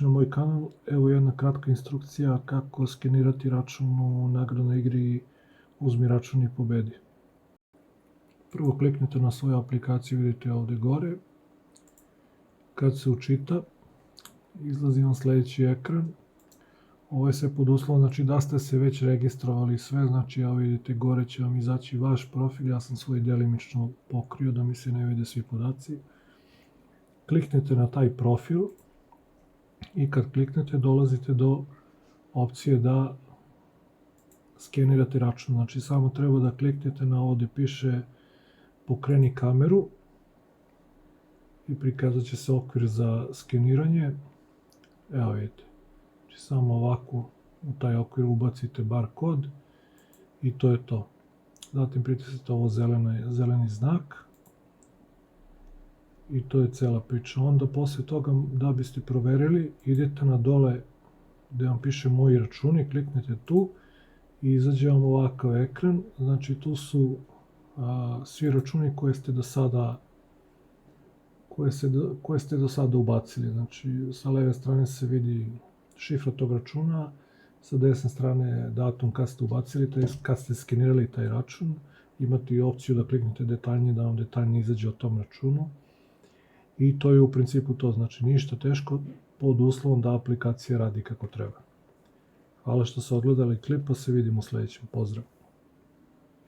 došli na moj kanal. Evo jedna kratka instrukcija kako skenirati račun u nagradnoj igri Uzmi račun i pobedi. Prvo kliknete na svoju aplikaciju, vidite ovde gore. Kad se učita, izlazi vam sledeći ekran. Ovo je sve pod uslovom, znači da ste se već registrovali sve, znači evo vidite gore će vam izaći vaš profil, ja sam svoj delimično pokrio da mi se ne vide svi podaci. Kliknete na taj profil i kad kliknete dolazite do opcije da skenirate račun, znači samo treba da kliknete na ovo gde piše pokreni kameru i prikazat će se okvir za skeniranje. Evo vidite, znači samo ovako u taj okvir ubacite bar kod i to je to. Zatim pritisnete ovo zeleni znak i to je cela priča. Onda posle toga da biste proverili idete na dole gde vam piše moji računi, kliknete tu i izađe vam ovakav ekran, znači tu su svi računi koje ste do sada ubacili. Znači sa leve strane se vidi šifra tog računa, sa desne strane datum kad ste ubacili, kad ste skenirali taj račun. Imate i opciju da kliknete detaljnije, da vam detaljnije izađe o tom računu. I to je u principu to, znači ništa teško pod uslovom da aplikacija radi kako treba. Hvala što ste odgledali klip, pa se vidimo u sledećem. Pozdrav!